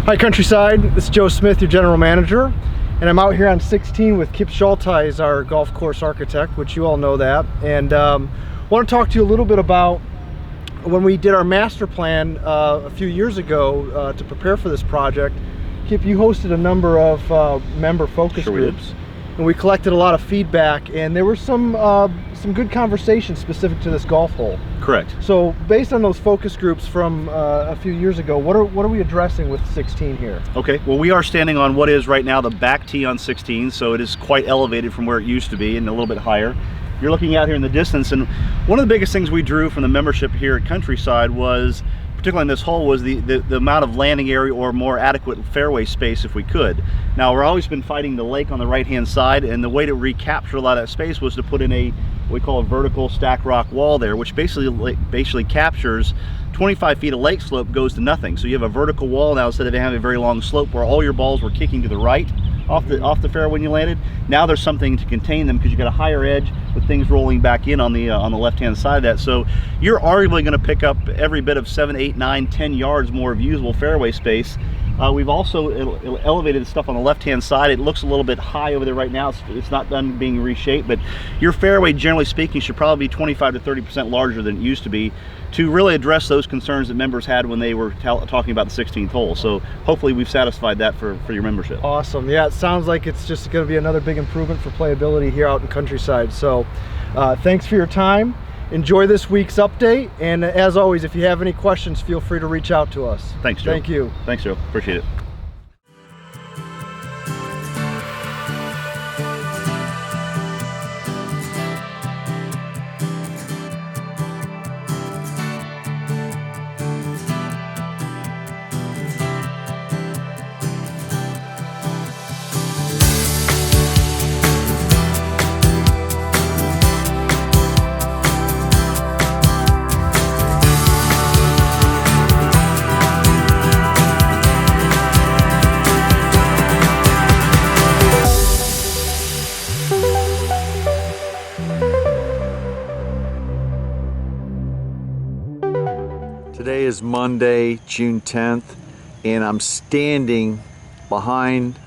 Hi Countryside, this is Joe Smith, your General Manager, and I'm out here on 16 with Kipp Schulteis, our golf course architect, which you all know that. And I want to talk to you a little bit about when we did our master plan a few years ago to prepare for this project. Kipp, you hosted a number of member focus groups, and we collected a lot of feedback, and there were some good conversations specific to this golf hole. Correct. So based on those focus groups from a few years ago, what are we addressing with 16 here? Okay, well, we are standing on what is right now the back tee on 16, so it is quite elevated from where it used to be and a little bit higher. You're looking out here in the distance, and one of the biggest things we drew from the membership here at Countryside was, particularly in this hole, was the amount of landing area or more adequate fairway space if we could. Now, we've always been fighting the lake on the right-hand side, and the way to recapture a lot of that space was to put in what we call a vertical stack rock wall there, which basically captures 25 feet of lake slope goes to nothing. So you have a vertical wall now instead of having a very long slope where all your balls were kicking to the right off the fairway when you landed. Now there's something to contain them because you got a higher edge with things rolling back in on the left-hand side of that. So you're arguably going to pick up every bit of 7, 8, 9, 10 yards more of usable fairway space. We've also elevated the stuff on the left-hand side. It looks a little bit high over there right now. It's not done being reshaped, but your fairway, generally speaking, should probably be 25 to 30% larger than it used to be to really address those concerns that members had when they were talking about the 16th hole. So hopefully we've satisfied that for your membership. Awesome. Yeah, it sounds like it's just going to be another big improvement for playability here out in Countryside. So thanks for your time. Enjoy this week's update, and as always, if you have any questions, feel free to reach out to us. Thanks, Joe. Thank you. Thanks, Joe. Appreciate it. Today is Monday, June 10th, and I'm standing behind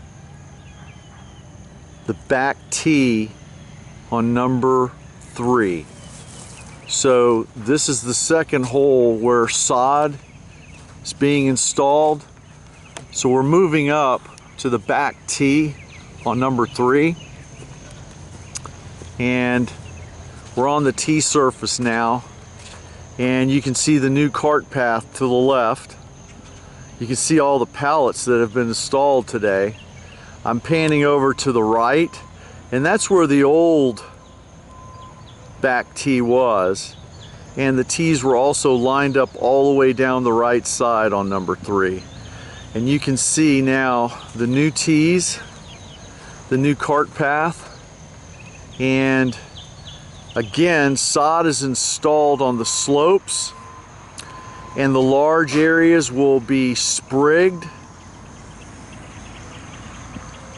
the back tee on number 3. So this is the second hole where sod is being installed. So we're moving up to the back tee on number 3, and we're on the tee surface now. And you can see the new cart path to the left. You can see all the pallets that have been installed today. I'm panning over to the right, and that's where the old back tee was. And the tees were also lined up all the way down the right side on number 3. And you can see now the new tees, the new cart path, and again, sod is installed on the slopes, and the large areas will be sprigged.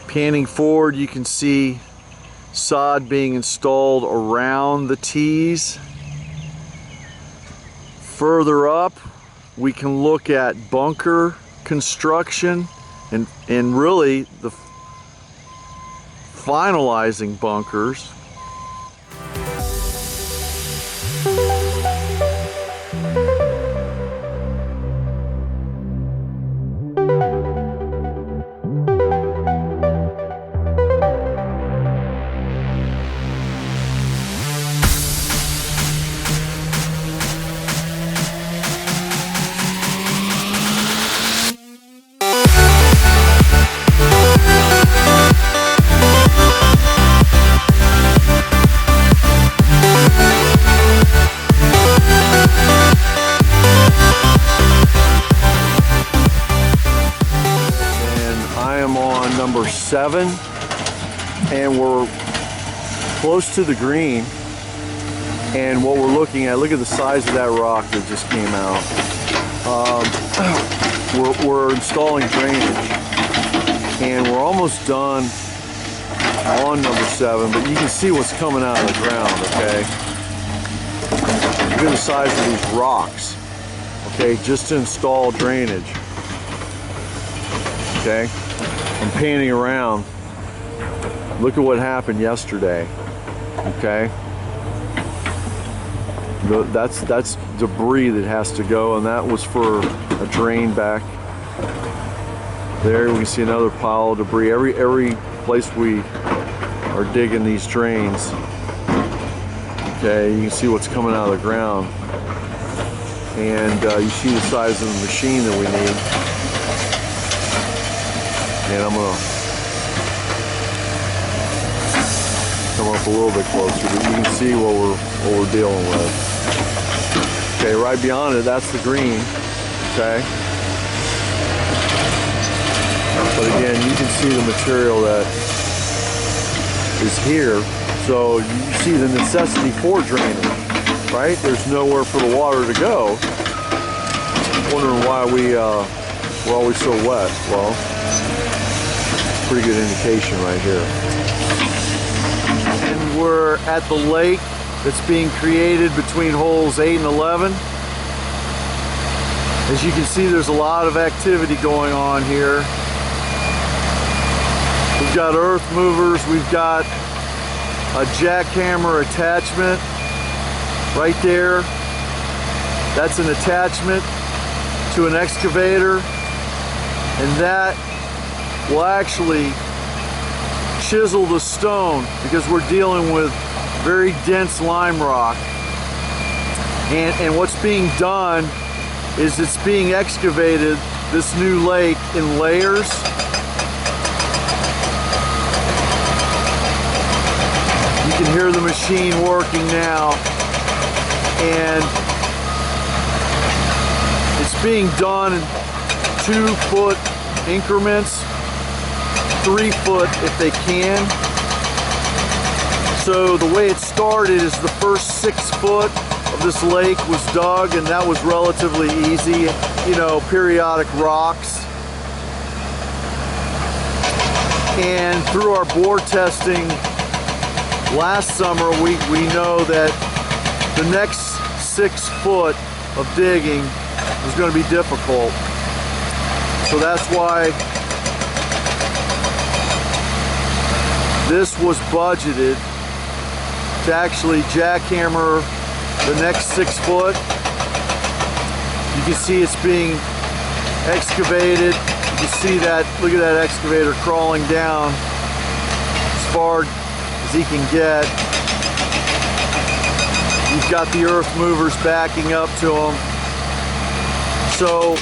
Panning forward, you can see sod being installed around the tees. Further up, we can look at bunker construction and really the finalizing bunkers. Number 7, and we're close to the green, and what we're looking at, look at the size of that rock that just came out. We're installing drainage, and we're almost done on number 7, but you can see what's coming out of the ground, okay? Look at the size of these rocks, okay, just to install drainage. okay? I'm panning around. Look at what happened yesterday, okay? That's debris that has to go, and that was for a drain back there. We can see another pile of debris. Every place we are digging these drains, okay, you can see what's coming out of the ground, and you see the size of the machine that we need. And I'm gonna come up a little bit closer, but you can see what we're dealing with. Okay, right beyond it, that's the green, okay? But again, you can see the material that is here. So you see the necessity for drainage, right? There's nowhere for the water to go. Wondering why we're always so wet. Well, it's a pretty good indication right here. And we're at the lake that's being created between holes 8 and 11. As you can see, there's a lot of activity going on here. We've got earth movers, we've got a jackhammer attachment right there. That's an attachment to an excavator, and that will actually chisel the stone because we're dealing with very dense lime rock. And what's being done is it's being excavated, this new lake, in layers. You can hear the machine working now, and it's being done in 2-foot increments, 3 foot if they can. So the way it started is the first 6 foot of this lake was dug, and that was relatively easy, you know, periodic rocks. And through our bore testing last summer, we know that the next 6 foot of digging is going to be difficult. So that's why this was budgeted to actually jackhammer the next 6 foot. You can see it's being excavated. You can see that, look at that excavator crawling down as far as he can get. You've got the earth movers backing up to him. So